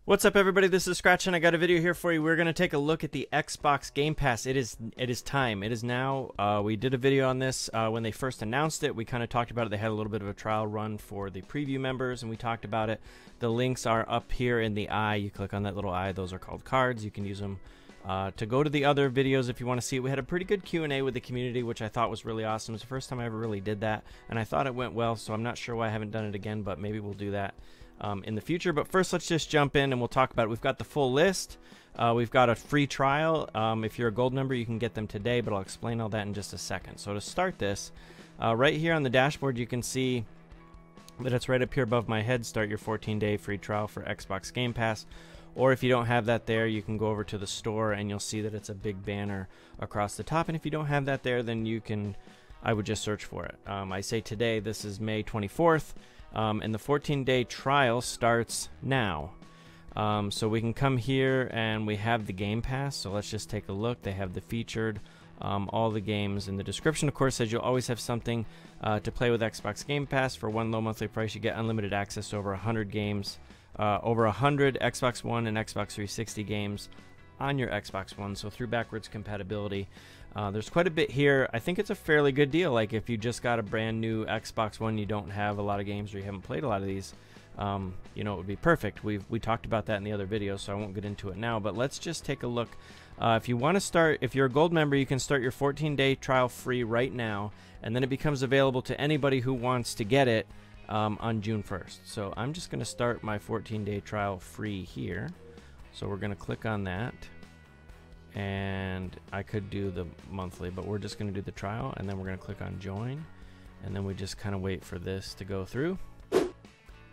What's up, everybody? This is Scratch, and I got a video here for you. We're going to take a look at the Xbox Game Pass. It is time. It is now. We did a video on this when they first announced it. We kind of talked about it. They had a little bit of a trial run for the preview members, and we talked about it. The links are up here in the eye. You click on that little eye. Those are called cards. You can use them to go to the other videos if you want to see it. We had a pretty good Q&A with the community, which I thought was really awesome. It was the first time I ever really did that, and I thought it went well, so I'm not sure why I haven't done it again, but maybe we'll do that in the future. But first, let's just jump in and we'll talk about it. We've got the full list. We've got a free trial. If you're a gold member, you can get them today, but I'll explain all that in just a second. So to start this, right here on the dashboard, you can see that it's right up here above my head. Start your 14-day free trial for Xbox Game Pass. Or if you don't have that there, you can go over to the store and you'll see that it's a big banner across the top. And if you don't have that there, then you can, I would just search for it. I say today, this is May 24th. And the 14-day trial starts now. So we can come here and we have the Game Pass. So let's just take a look. They have the featured, all the games. In the description, of course, says you'll always have something to play with Xbox Game Pass. For one low monthly price, you get unlimited access to over 100 games, over 100 Xbox One and Xbox 360 games on your Xbox One. So through backwards compatibility. There's quite a bit here. I think it's a fairly good deal. Like if you just got a brand new Xbox One, you don't have a lot of games, or you haven't played a lot of these, you know, it would be perfect. We talked about that in the other video, so I won't get into it now. But let's just take a look. If you want to start, if you're a gold member, you can start your 14-day trial free right now, and then it becomes available to anybody who wants to get it on June 1st. So I'm just going to start my 14-day trial free here. So we're going to click on that. And I could do the monthly, but we're just going to do the trial, and then we're going to click on join, and then we just kind of wait for this to go through.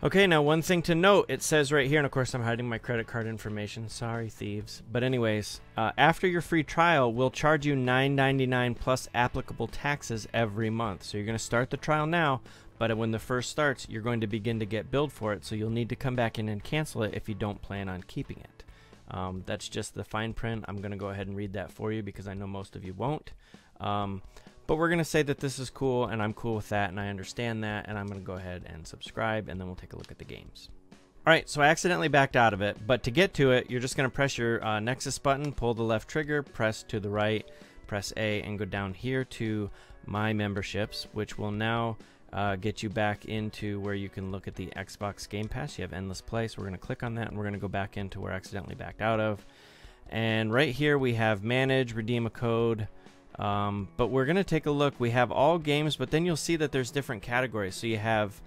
Okay, now one thing to note, it says right here, and of course I'm hiding my credit card information, sorry thieves, but anyways, after your free trial, we'll charge you $9.99 plus applicable taxes every month. So you're going to start the trial now, but when the first starts, you're going to begin to get billed for it, so you'll need to come back in and cancel it if you don't plan on keeping it. That's just the fine print. I'm going to go ahead and read that for you because I know most of you won't. But we're going to say that this is cool, and I'm cool with that, and I understand that, and I'm going to go ahead and subscribe, and then we'll take a look at the games. Alright, so I accidentally backed out of it, but to get to it, you're just going to press your Nexus button, pull the left trigger, press to the right, press A, and go down here to My Memberships, which will now get you back into where you can look at the Xbox Game Pass. You have Endless Play, so we're going to click on that, and we're going to go back into where I accidentally backed out of. And right here we have Manage, Redeem a Code, but we're going to take a look. We have all games, but then you'll see that there's different categories. So you have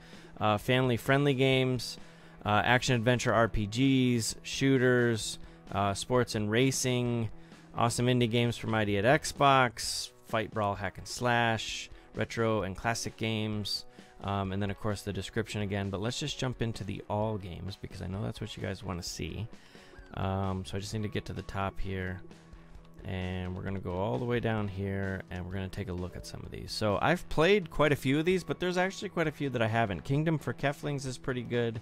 family-friendly games, action-adventure RPGs, shooters, sports and racing, awesome indie games from ID at Xbox, Fight, Brawl, Hack and Slash, retro and classic games, and then of course the description again. But let's just jump into the all games because I know that's what you guys want to see. So I just need to get to the top here, and we're going to go all the way down here, and we're going to take a look at some of these. So I've played quite a few of these, but there's actually quite a few that I haven't. Kingdom for Keflings is pretty good.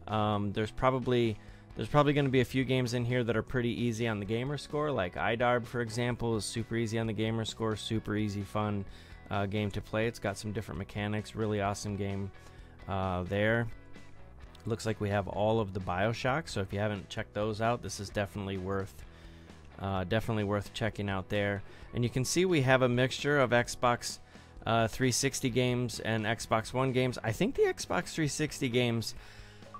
There's probably going to be a few games in here that are pretty easy on the gamer score, like IDARB, for example, is super easy on the gamer score, super easy, fun game to play. It's got some different mechanics, really awesome game there. Looks like we have all of the BioShock, so if you haven't checked those out, this is definitely worth checking out there. And you can see we have a mixture of Xbox 360 games and Xbox One games. I think the Xbox 360 games,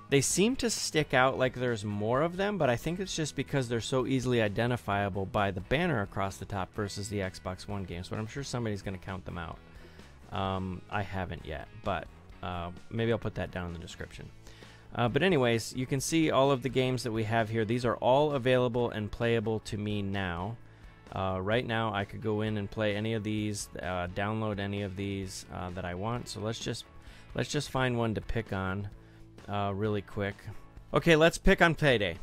they seem to stick out like there's more of them, but I think it's just because they're so easily identifiable by the banner across the top versus the Xbox One games, but I'm sure somebody's going to count them out. I haven't yet, but maybe I'll put that down in the description. But anyways, you can see all of the games that we have here. These are all available and playable to me now. Right now, I could go in and play any of these, download any of these that I want. So let's just find one to pick on. Really quick. Okay, let's pick on Payday.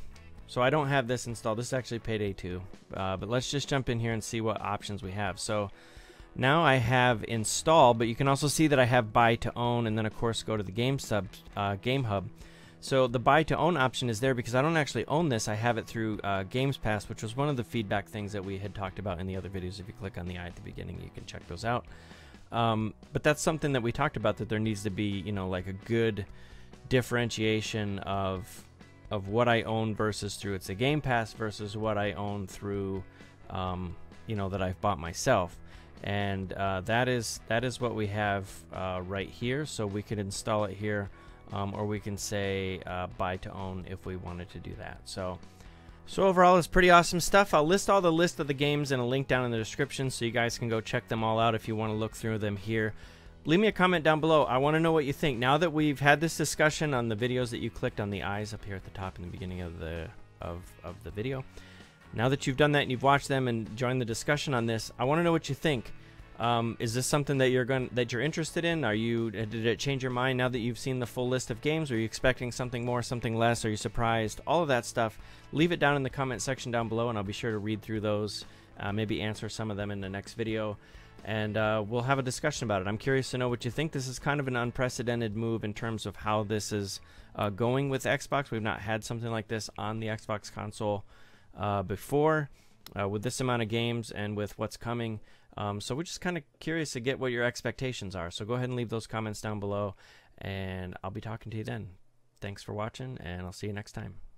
So I don't have this installed. This is actually Payday 2. But let's just jump in here and see what options we have. So now I have install, but you can also see that I have buy to own, and then of course go to the Game Hub. So the buy to own option is there because I don't actually own this. I have it through Games Pass, which was one of the feedback things that we had talked about in the other videos. If you click on the eye at the beginning, you can check those out. But that's something that we talked about, that there needs to be, you know, like a good differentiation of of what I own versus through it's a Game Pass versus what I own through, you know, that I've bought myself. And that is what we have right here. So we could install it here, or we can say buy to own if we wanted to do that. So overall, it's pretty awesome stuff. I'll list all the list of the games in a link down in the description, so you guys can go check them all out if you want to look through them here. Leave me a comment down below. I want to know what you think. Now that we've had this discussion on the videos that you clicked on the eyes up here at the top in the beginning of the video, now that you've done that and you've watched them and joined the discussion on this, I want to know what you think. Is this something that you're interested in? Did it change your mind now that you've seen the full list of games? Are you expecting something more, something less? Are you surprised? All of that stuff, leave it down in the comment section down below, and I'll be sure to read through those, maybe answer some of them in the next video, and we'll have a discussion about it. I'm curious to know what you think. This is kind of an unprecedented move in terms of how this is going with Xbox. We've not had something like this on the Xbox console before, with this amount of games and with what's coming. So we're just kind of curious to get what your expectations are. So go ahead and leave those comments down below, and I'll be talking to you then. Thanks for watching, and I'll see you next time.